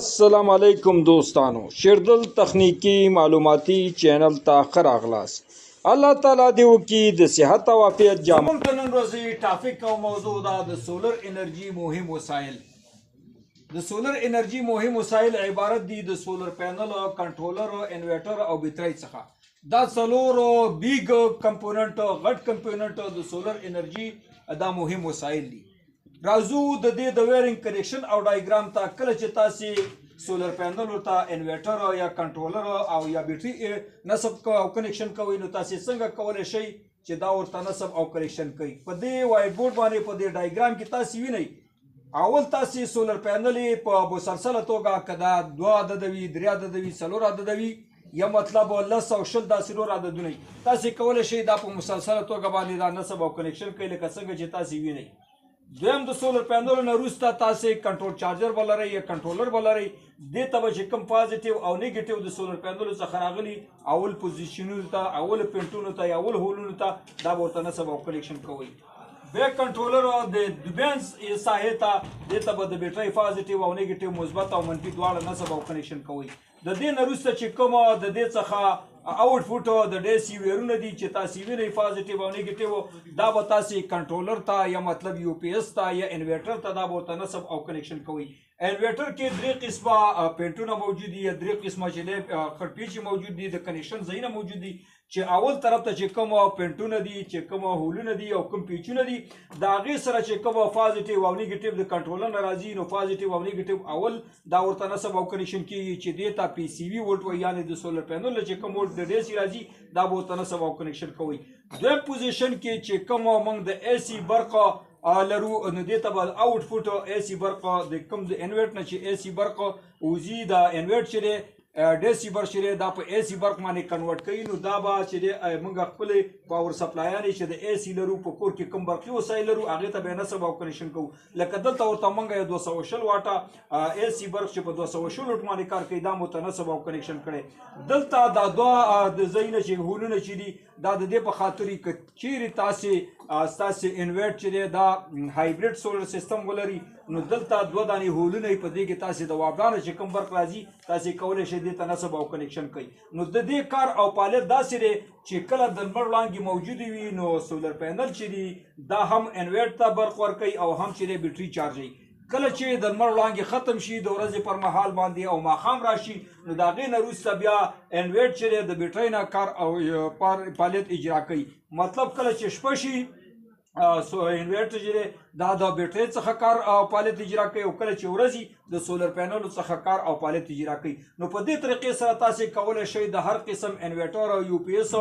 السلام علیکم دوستانو شیردل تخنیکی معلوماتی چینل ته ښه راغلاست الله تعالی دې وکړي د صحت او عافیت جامه زموږ د نن ورځې ټاپک او موضوع ده د سولر انرژي مهم وسایل. د سولر انرژي مهم وسایل عبارت دي د سولر پینل، کنټرولر، انورټر او بیټرۍ څخه. دا څلور بیګ کمپوننټ غټ کمپوننټ د سولر انرژي دا مهم وسایل دي. راځو د دې د ویرینګ کنیکشن او ډایګرام ته. کله چې تاسې سولر پینل ته انورټر یا کنټرولر او یا بیټري نصب او کنیکشن کوئ نو تاسې څنګه کولی شئ چې دا ورته نصب او کنیکشن کوي. په دې وایټ بورډ باندې په دې ډایګرام کې تاسې وینئ اول تاسې سولر پینل په مسلسله توګه که دا 2 عدده وي، 3 عدده وي، 4 عدده وي، یا مطلب 10 او 20 داسې نور عددونه تاسې کولی شئ دا په مسلسله توګه باندې دا نصب او کنیکشن کوي لکه څنګه چې تاسې وینئ. دویم د سولر پینلو نه وروسته تاسې کنټرول چارجر به لرئ یا کنټرولر به لرئ. دې ته به چې کوم پازیټیو او نیګیټیو د سولر پینلو څخه راغلي اول پوزیشنونو ته، اول پینټونو ته یا اول هولونو ته دا به ورته نصب او کنیکشن کوئ. بیا کنټرولر د دوبینز ساحې ته دې ته به د بیټرۍ پازیټیو او نیګیټیو مثبت او منفي دواړه نصب او کنیکشن کوئ. د دې نه وروسته چې کومه د دې څخه آوټپوټ د ډي سی ویرونه دي چې تاسې وینئ پازیټیو او نیګیټیو دا به تاسې کنټرولر ته یا مطلب یو پی ایس ته یا انورټر ته دا به ورته نصب او کنیکشن کوئ. انورټر کې 3 قسمه پینټونه موجود دي یا 3 قسمه چې دی خړپیچې موجود دي، د کنیکشن ځایونه موجود دي چې اول طرف ته چې کوم پینټونه دي، چې کوم هولونه دي او کوم پیچونه دي د هغې سره چې کوم پازیټیو او نیګیټیو د کنټرولر نه راځي نو پازیټیو او نیګیټیو اول دا ورته نصب او کنیکشن کیږي چې دې ته پی سی وي وولټ وایي، یعنې د سولر پینل چې کوم وولټ د ډي سی راځي دا به ورته نصب او کنیکشن کوئ. دویم پوزیشن کې چې کوم موږ د اے سی برق لرو نو دې ته به آوټپوټ اے سی برق د کوم د انورټ نه چې اے سی برق وځي دا انورټ چې دی ډي سی برق چې دی دا په اے سی برق باندې کنورټ کوي نو دا به چې دی موږ خپلې پاور سپلایانې چې د اے سی لرو په کور کې کوم برقي وسایل لرو هغې ته به یې نصب او کنیکشن کوو. لکه دلته ورته موږ یو 220 واټه اے سی برق چې په 220 وولټ باندې کار کوي دا مو ته نصب او کنیکشن کړی. دلته دا دوه د ځایونه چې هولونه چې دي دا د دې په خاطر که چیرې ستاسې انورټ چې دی دا هایبریډ سولر سیستم ولري نو دلته 2 دانې هولونه په دې کې تاسې د واپډانه چې کوم برق راځي تاسې کولی شئ دې ته نصب او کنیکشن کوئ. نو د دې کار او فعالیت داسې دی چې کله د لمر وړانګې موجودې وي نو سولر پینل چې دي دا هم انورټ ته برق ورکوي او هم چې دی بیټري چارجوي. کله چې د لمر وړانګې ختم شي د ورځې پر مهال باندې او ماښام راشي نو د هغې نه وروسته بیا انورټ چې دی د بیټرۍ نه کار او فعالیت اجرا کوي. مطلب کله چې شپه شي انورټر چې دی دا د بیټرۍ څخه کار او فعالیت اجرا کوي او کله چې ورځي د سولر پینلو څخه کار او فعالیت اجرا کوي. نو په دې طریقې سره تاسې کولی شئ د هر قسم انورټر او یو پی ایس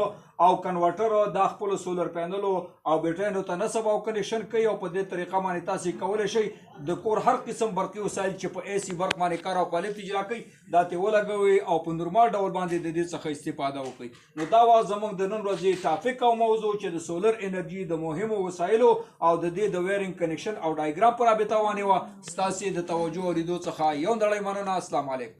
او کنورټر دا خپلو سولر پینلو او بیټریو ته نصب او کنیکشن کوي او په دې طریقه باندې تاسې کولی شئ د کور هر قسم برقي وسایل چې په اے سی برق باندې کار او فعالیت اجرا کوي دا ترې ولګوئ او په نورمال ډول باندې د دې څخه استفاده وکړئ. نو دا وه زموږ د نن ورځې ټاپک او موضوع چې د سولر انرژي د مهمو وسایلو او د دې د ویرینګ کنیکشن او ډایګرام په رابطه باندې وه. ستاسې د توجه او لیدو څخه یو نړۍ مننه. السلام علیکم.